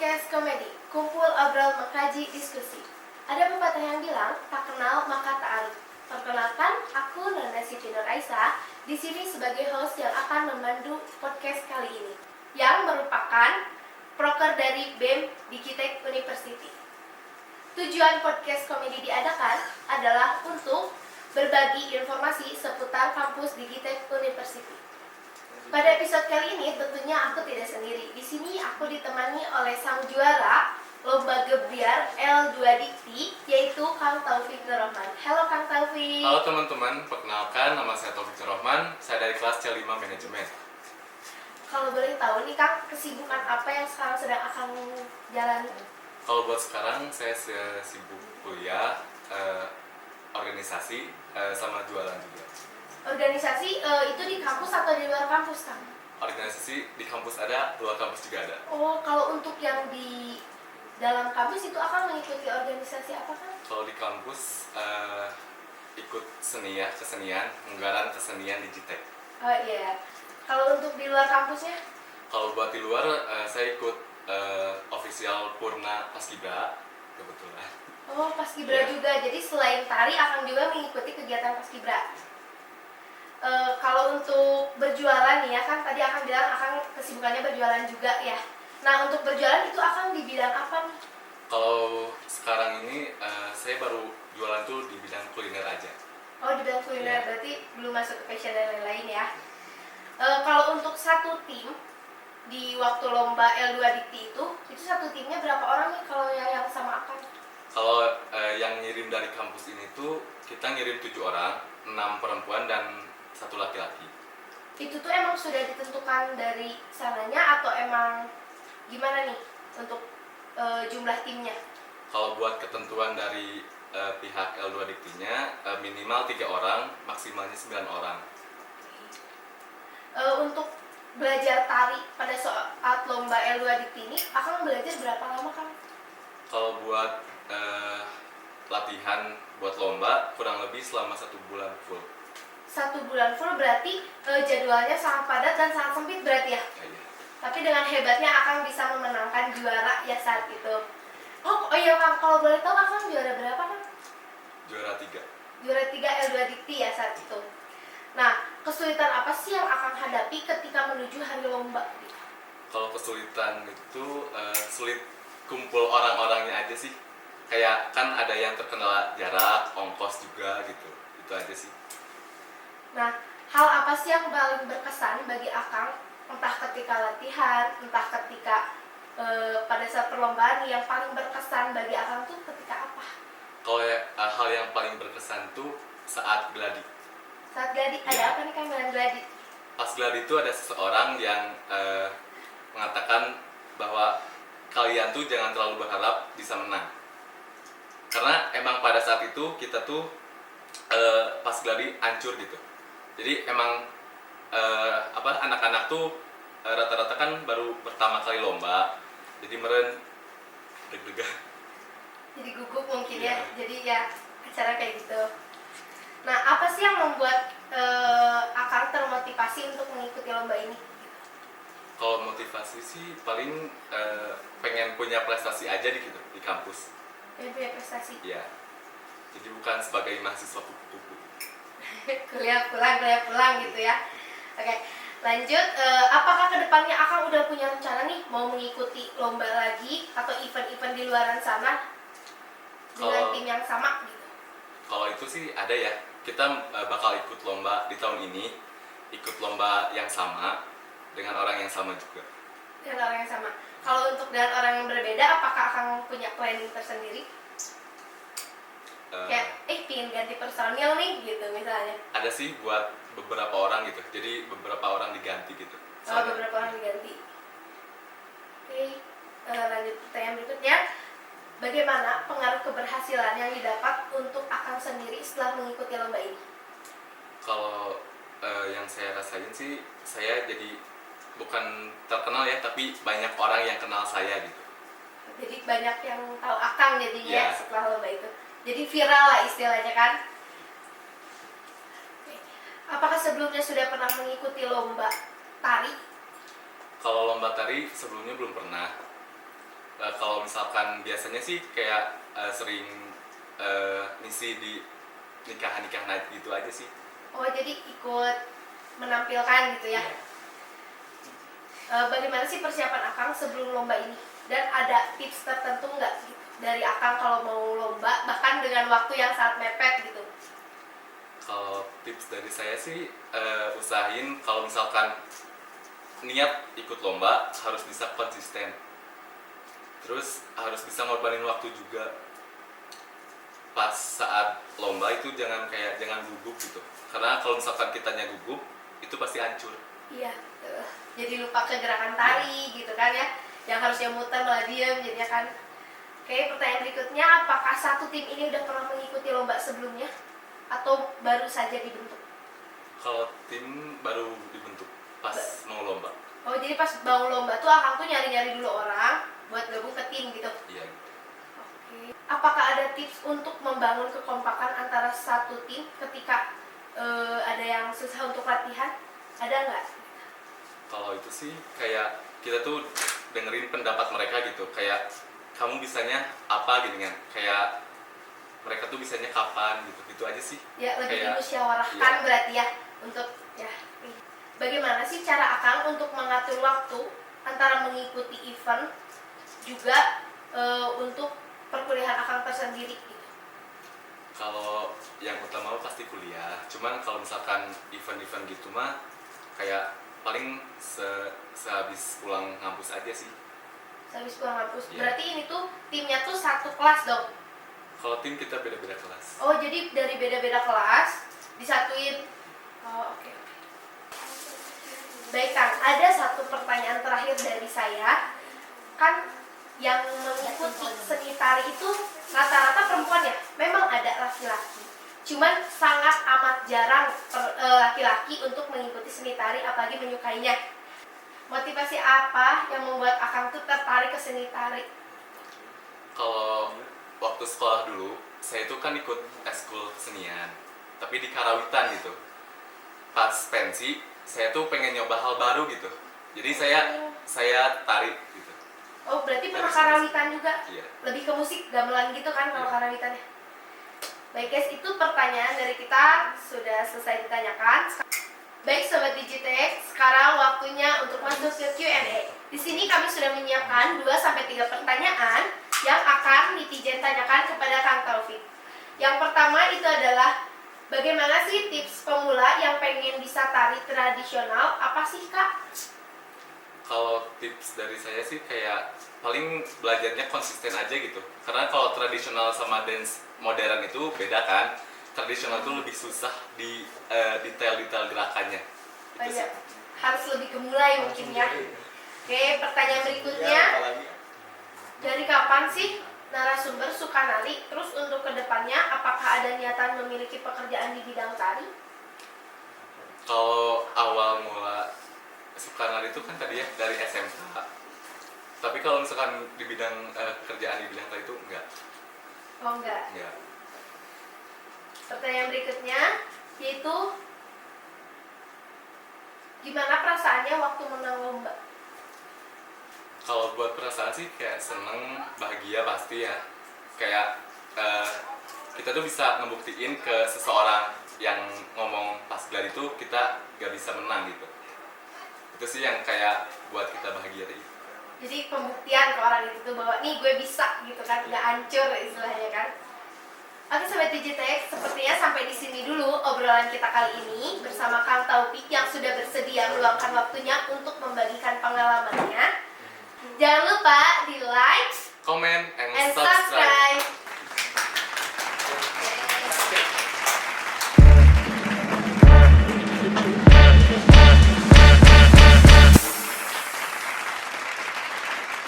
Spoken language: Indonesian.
Podcast Komedi, kumpul obrol mengkaji diskusi. Ada pepatah yang bilang, tak kenal maka tak arif. Perkenalkan, aku Nanda Siti Nur Aisyah, di sini sebagai host yang akan memandu podcast kali ini, yang merupakan proker dari BEM Digitek University. Tujuan podcast komedi diadakan adalah untuk berbagi informasi seputar kampus Digitek University. Pada episode kali ini tentunya aku tidak sendiri. Di sini aku ditemani oleh sang juara Lomba Gebiar L2 Dikti, yaitu Kang Taufik Nurrohman. Halo Kang Taufik. Halo teman-teman, perkenalkan nama saya Taufik Nurrohman. Saya dari kelas C5 Manajemen. Kalau boleh tahu nih Kang, kesibukan apa yang sekarang sedang Akang jalani? Kalau buat sekarang saya sibuk kuliah, organisasi, sama jualan juga. Organisasi itu di kampus atau di luar kampus Kang? Organisasi di kampus ada, luar kampus juga ada. Oh, kalau untuk yang di dalam kampus itu akan mengikuti organisasi apa Kang? Kalau di kampus ikut kesenian, penggaraan kesenian Digitek. Oh iya. Kalau untuk di luar kampusnya? Kalau buat di luar saya ikut official Purna Paskibra kebetulan. Oh, Paskibra juga. Jadi selain tari akan juga mengikuti kegiatan Paskibra. Kalau untuk berjualan nih ya kan tadi akan bilang akan kesibukannya berjualan juga ya. Nah untuk berjualan itu akan di bidang apa nih? Kalau sekarang ini saya baru jualan tuh di bidang kuliner aja. Oh di bidang kuliner, berarti belum masuk ke fashion dan lain-lain ya. Kalau untuk satu tim di waktu lomba L2 Dikti itu satu timnya berapa orang nih kalau yang sama akan? Kalau yang ngirim dari kampus ini tuh kita ngirim 7 orang, 6 perempuan dan 1 laki-laki. Itu tuh emang sudah ditentukan dari sananya atau emang gimana nih untuk jumlah timnya? Kalau buat ketentuan dari pihak L2 Diktinya minimal 3 orang, maksimalnya 9 orang. Untuk belajar tari pada saat lomba L2 Dikti ini, akan belajar berapa lama Kang? Kalau buat latihan buat lomba kurang lebih selama 1 bulan full. 1 bulan full berarti jadwalnya sangat padat dan sangat sempit berarti ya? Iya. Tapi dengan hebatnya Akang bisa memenangkan juara ya saat itu. Oh iya Kang, kalau boleh tahu Akang juara berapa Kang? Juara 3. Juara 3 L2 Dikti ya saat itu. Nah, kesulitan apa sih yang Akang hadapi ketika menuju hari lomba? Kalau kesulitan itu sulit kumpul orang-orangnya aja sih. Kayak kan ada yang terkendala jarak, ongkos juga gitu. Itu aja sih. Nah, hal apa sih yang paling berkesan bagi Akang? Entah ketika latihan, entah ketika pada saat perlombaan yang paling berkesan bagi Akang tuh ketika apa? Kalau hal yang paling berkesan tuh saat gladi. Saat gladi, ada apa nih Kang dengan gladi? Pas gladi itu ada seseorang yang mengatakan bahwa kalian tuh jangan terlalu berharap bisa menang. Karena emang pada saat itu kita tuh pas gladi hancur gitu. Jadi emang anak-anak tuh rata-rata kan baru pertama kali lomba, jadi meren deg-degan. Jadi gugup mungkin Iya. ya. Jadi ya acara kayak gitu. Nah, apa sih yang membuat Akang termotivasi untuk mengikuti lomba ini? Kalau motivasi sih paling pengen punya prestasi aja di kampus. Pengen punya prestasi. Iya. Jadi bukan sebagai mahasiswa kupu-kupu. kuliah pulang gitu ya. Oke, lanjut. Apakah kedepannya Akang udah punya rencana nih mau mengikuti lomba lagi atau event-event di luaran sana dengan tim yang sama gitu? Kalau itu sih ada ya. Kita bakal ikut lomba di tahun ini, ikut lomba yang sama dengan orang yang sama juga. Dengan orang yang sama. Kalau untuk dengan orang yang berbeda, apakah Akang punya planning tersendiri? Kayak, pingin ganti personil nih gitu misalnya. Ada sih buat beberapa orang gitu. Jadi beberapa orang diganti gitu. Kalau beberapa orang diganti. Oke, lanjut pertanyaan berikutnya. Bagaimana pengaruh keberhasilan yang didapat untuk Akang sendiri setelah mengikuti lomba ini? Kalau yang saya rasain sih, saya jadi bukan terkenal ya, tapi banyak orang yang kenal saya gitu. Jadi banyak yang tahu Akang jadinya Yeah. setelah lomba itu. Jadi viral lah istilahnya kan. Apakah sebelumnya sudah pernah mengikuti lomba tari? Kalau lomba tari sebelumnya belum pernah. Kalau misalkan biasanya sih kayak sering ngisi di nikahan night gitu aja sih. Oh, jadi ikut menampilkan gitu ya. Bagaimana sih persiapan Akang sebelum lomba ini? Dan ada tips tertentu nggak gitu dari Akang kalau mau lomba, bahkan dengan waktu yang sangat mepet gitu? Kalau tips dari saya sih usahain kalau misalkan niat ikut lomba harus bisa konsisten. Terus harus bisa ngorbanin waktu juga. Pas saat lomba itu jangan gugup gitu. Karena kalau misalkan kitanya gugup itu pasti hancur. Iya, jadi lupa ke gerakan tari gitu kan ya, yang harusnya muter malah diem jadinya kan. Oke, pertanyaan berikutnya, apakah satu tim ini udah pernah mengikuti lomba sebelumnya atau baru saja dibentuk? Kalau tim baru dibentuk pas mau lomba. Oh, jadi pas mau lomba tuh Akang tuh nyari-nyari dulu orang buat gabung ke tim gitu. Iya. Oke. Apakah ada tips untuk membangun kekompakan antara satu tim ketika ada yang susah untuk latihan? Ada nggak? Kalau itu sih kayak kita tuh dengerin pendapat mereka gitu, kayak kamu bisanya apa gitu kan, kayak mereka tuh bisanya kapan gitu aja sih. Ya, lebih Kayak, dimusyawarahkan iya. berarti ya untuk ya. Bagaimana sih cara Akang untuk mengatur waktu antara mengikuti event juga untuk perkuliahan Akang tersendiri gitu? Kalau yang utama pasti kuliah, cuman kalau misalkan event-event gitu mah kayak paling sehabis pulang ngampus aja sih. Habis pulang kampus. Iya. Berarti ini tuh timnya tuh satu kelas dong? Kalau tim kita beda-beda kelas. Oh, jadi dari beda-beda kelas disatuin. Oh, oke. Baik Kang, ada satu pertanyaan terakhir dari saya. Kan yang mengikuti seni tari itu rata-rata perempuan ya? Memang ada laki-laki. Cuman sangat amat jarang laki-laki untuk mengikuti seni tari, apalagi menyukainya. Motivasi apa yang membuat Akang tuh tertarik ke seni tari? Kalau waktu sekolah dulu, saya itu kan ikut eskul kesenian, tapi di Karawitan gitu. Pas pensi, saya tuh pengen nyoba hal baru gitu. Jadi saya tarik gitu. Oh, berarti pernah Dari karawitan juga? Iya. Lebih ke musik, gamelan gitu kan kalau Iya. karawitannya. Baik guys, itu pertanyaan dari kita sudah selesai ditanyakan. Baik Sobat Digitech, sekarang waktunya untuk masuk ke Q&A. Di sini kami sudah menyiapkan 2-3 pertanyaan yang akan netizen tanyakan kepada Kang Taufik. Yang pertama itu adalah, bagaimana sih tips pemula yang pengen bisa tari tradisional? Apa sih Kak? Kalau tips dari saya sih kayak paling belajarnya konsisten aja gitu. Karena kalau tradisional sama dance modern itu beda kan. Tradisional itu lebih susah di detail-detail gerakannya. Itu sih. Banyak. Harus lebih gemulai mungkin ya. Oke, pertanyaan berikutnya. Dari kapan sih narasumber suka nari? Terus untuk kedepannya, apakah ada niatan memiliki pekerjaan di bidang tari? Kalau awal mula suka nari itu kan tadi ya dari SMK. Tapi kalau misalkan di bidang kerjaan di bidang tari itu enggak. Oh enggak. Enggak. Pertanyaan berikutnya yaitu, gimana perasaannya waktu menang lomba? Kalau buat perasaan sih kayak seneng, bahagia pasti ya. Kayak kita tuh bisa ngebuktiin ke seseorang yang ngomong pas gelar itu kita gak bisa menang gitu. Itu sih yang kayak buat kita bahagia tadi. Jadi pembuktian ke orang itu tuh bahwa nih gue bisa gitu kan, nggak hancur istilahnya kan. Oke Sobat Digitech, sepertinya sampai di sini dulu obrolan kita kali ini bersama Kang Taufik yang sudah bersedia meluangkan waktunya untuk membagikan pengalamannya. Jangan lupa di like Comment and and subscribe.